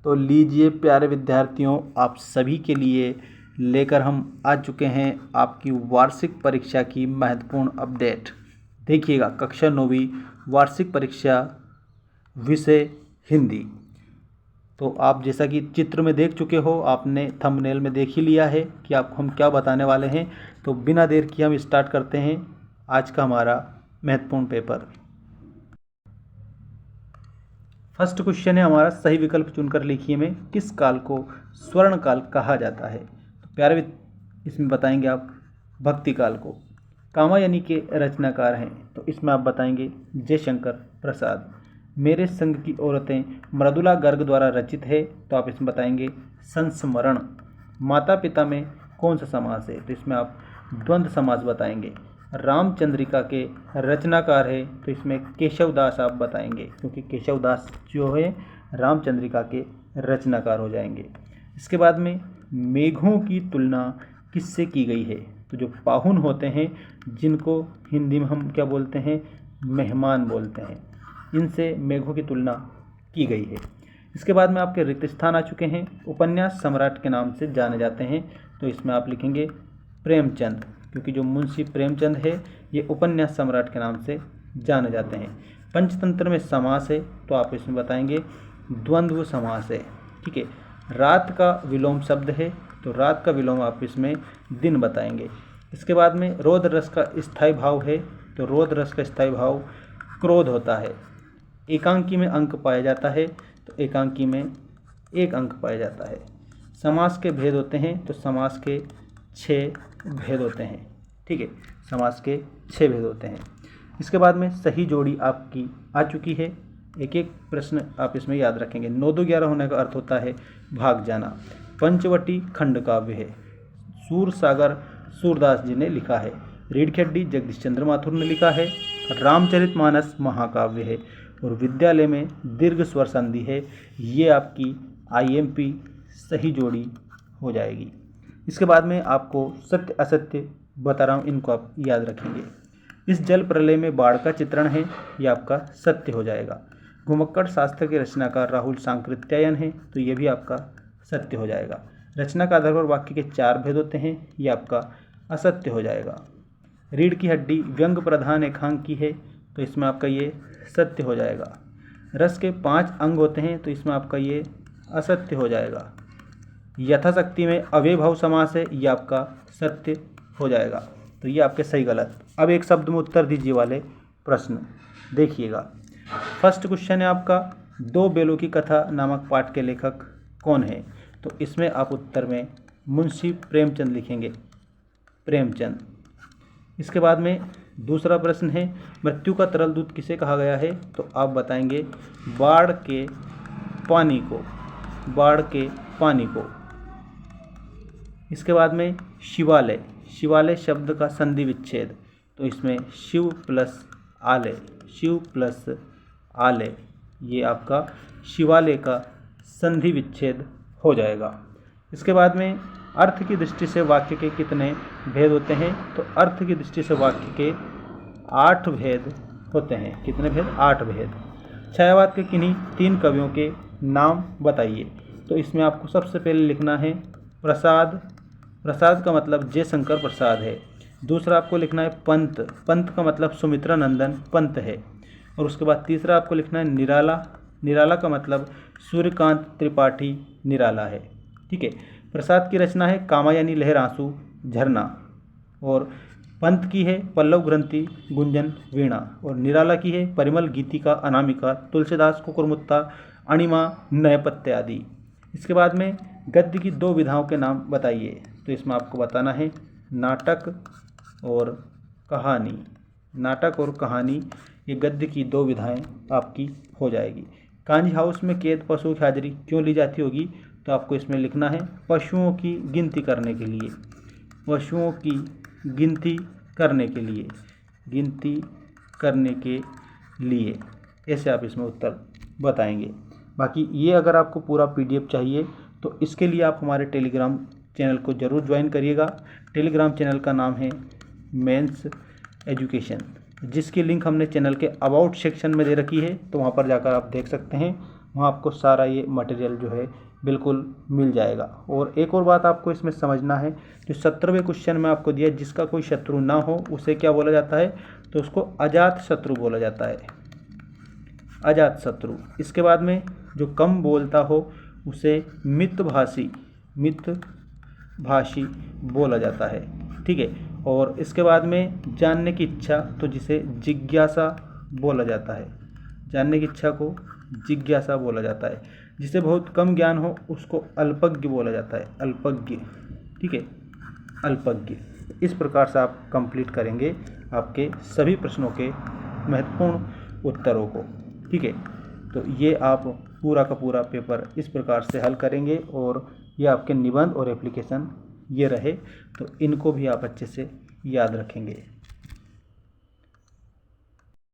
तो लीजिए प्यारे विद्यार्थियों, आप सभी के लिए लेकर हम आ चुके हैं आपकी वार्षिक परीक्षा की महत्वपूर्ण अपडेट। देखिएगा, कक्षा 9वीं वार्षिक परीक्षा विषय हिंदी। तो आप जैसा कि चित्र में देख चुके हो, आपने थंबनेल में देख ही लिया है कि आपको हम क्या बताने वाले हैं। तो बिना देर किए हम स्टार्ट करते हैं आज का हमारा महत्वपूर्ण पेपर। फर्स्ट क्वेश्चन है हमारा, सही विकल्प चुनकर लिखिए में किस काल को स्वर्ण काल कहा जाता है। तो प्यारे इसमें बताएंगे आप भक्ति काल को। कामायनी के रचनाकार हैं तो इसमें आप बताएंगे जयशंकर प्रसाद। मेरे संग की औरतें मृदुला गर्ग द्वारा रचित है तो आप इसमें बताएंगे संस्मरण। माता पिता में कौन सा समास है तो इसमें आप द्वंद्व समास बताएंगे। रामचंद्रिका के रचनाकार है तो इसमें केशवदास आप बताएंगे, क्योंकि केशवदास जो है रामचंद्रिका के रचनाकार हो जाएंगे। इसके बाद में मेघों की तुलना किससे की गई है। तो जो पाहुन होते हैं, जिनको हिंदी में हम क्या बोलते हैं, मेहमान बोलते हैं, इनसे मेघों की तुलना की गई है। इसके बाद में आपके रिक्त स्थान आ चुके हैं। उपन्यास सम्राट के नाम से जाने जाते हैं तो इसमें आप लिखेंगे प्रेमचंद, क्योंकि जो मुंशी प्रेमचंद है ये उपन्यास सम्राट के नाम से जाने जाते हैं। पंचतंत्र में समास है तो आप इसमें बताएंगे द्वंद्व समास है। ठीक है। रात का विलोम शब्द है तो रात का विलोम आप इसमें दिन बताएंगे। इसके बाद में रोद रस का स्थायी भाव है तो रोद रस का स्थायी भाव क्रोध होता है। एकांकी में अंक पाया जाता है तो एकांकी में एक अंक पाया जाता है। समास के भेद होते हैं तो समास के 6 भेद होते हैं। ठीक है, समास के 6 भेद होते हैं। इसके बाद में सही जोड़ी आपकी आ चुकी है। एक एक प्रश्न आप इसमें याद रखेंगे। 9 2 11 होने का अर्थ होता है भाग जाना। पंचवटी खंड काव्य है। सूरसागर सूरदास जी ने लिखा है। रीढ़खेड्डी जगदीश चंद्र माथुर ने लिखा है। रामचरितमानस महाकाव्य है और विद्यालय में दीर्घ स्वर संधि है। ये आपकी IMP सही जोड़ी हो जाएगी। इसके बाद में आपको सत्य असत्य बता रहा हूँ, इनको आप याद रखेंगे। इस जल प्रलय में बाढ़ का चित्रण है, ये आपका सत्य हो जाएगा। घुमक्कड़ शास्त्र के रचनाकार राहुल सांकृत्यायन है तो ये भी आपका सत्य हो जाएगा। रचना का आधार पर वाक्य के 4 भेद होते हैं, ये आपका असत्य हो जाएगा। रीढ़ की हड्डी व्यंग प्रधान एकांकी है तो इसमें आपका ये सत्य हो जाएगा। रस के 5 अंग होते हैं तो इसमें आपका ये असत्य हो जाएगा। यथाशक्ति में अव्ययभाव समास है, ये आपका सत्य हो जाएगा। तो ये आपके सही गलत। अब एक शब्द में उत्तर दीजिए वाले प्रश्न देखिएगा। फर्स्ट क्वेश्चन है आपका, 2 बेलों की कथा नामक पाठ के लेखक कौन है। तो इसमें आप उत्तर में मुंशी प्रेमचंद लिखेंगे, प्रेमचंद। इसके बाद में दूसरा प्रश्न है, मृत्यु का तरल दूध किसे कहा गया है। तो आप बताएंगे बाढ़ के पानी को, बाढ़ के पानी को। इसके बाद में शिवालय, शिवालय शब्द का संधि विच्छेद तो इसमें शिव प्लस आलय, शिव प्लस आलय, ये आपका शिवालय का संधि विच्छेद हो जाएगा। इसके बाद में अर्थ की दृष्टि से वाक्य के कितने भेद होते हैं। तो अर्थ की दृष्टि से वाक्य के 8 भेद होते हैं। कितने भेद? 8 भेद। छायावाद के किन्हीं 3 कवियों के नाम बताइए। तो इसमें आपको सबसे पहले लिखना है प्रसाद, प्रसाद का मतलब जयशंकर प्रसाद है। दूसरा आपको लिखना है पंत, पंत का मतलब सुमित्रा नंदन पंत है। और उसके बाद तीसरा आपको लिखना है निराला, निराला का मतलब सूर्यकांत त्रिपाठी निराला है। ठीक है। प्रसाद की रचना है कामायनी लहर आंसू झरना, और पंत की है पल्लव ग्रंथि गुंजन वीणा, और निराला की है परिमल गीतिका अनामिका तुलसीदास कुकुरमुत्ता अणिमा नयपत्य आदि। इसके बाद में गद्य की 2 विधाओं के नाम बताइए। तो इसमें आपको बताना है नाटक और कहानी। नाटक और कहानी ये गद्य की 2 विधाएं आपकी हो जाएगी। कांजी हाउस में कैद पशुओं की हाजिरी क्यों ली जाती होगी। तो आपको इसमें लिखना है पशुओं की गिनती करने के लिए, पशुओं की गिनती करने के लिए, गिनती करने के लिए, ऐसे आप इसमें उत्तर बताएंगे। बाकी ये अगर आपको पूरा PDF चाहिए तो इसके लिए आप हमारे टेलीग्राम चैनल को ज़रूर ज्वाइन करिएगा। टेलीग्राम चैनल का नाम है मेंस एजुकेशन, जिसकी लिंक हमने चैनल के अबाउट सेक्शन में दे रखी है, तो वहाँ पर जाकर आप देख सकते हैं। वहाँ आपको सारा ये मटेरियल जो है बिल्कुल मिल जाएगा। और एक और बात आपको इसमें समझना है, जो 17वें क्वेश्चन में आपको दिया जिसका कोई शत्रु ना हो उसे क्या बोला जाता है, तो उसको अजात शत्रु बोला जाता है, अजात शत्रु। इसके बाद में जो कम बोलता हो उसे मितभाषी बोला जाता है, ठीक है। और इसके बाद में जानने की इच्छा, तो जिसे जिज्ञासा बोला जाता है, जानने की इच्छा को जिज्ञासा बोला जाता है। जिसे बहुत कम ज्ञान हो उसको अल्पज्ञ बोला जाता है, अल्पज्ञ, ठीक है, अल्पज्ञ। इस प्रकार से आप कंप्लीट करेंगे आपके सभी प्रश्नों के महत्वपूर्ण उत्तरों को, ठीक है। तो ये आप पूरा का पूरा पेपर इस प्रकार से हल करेंगे और ये आपके निबंध और एप्लीकेशन ये रहे, तो इनको भी आप अच्छे से याद रखेंगे।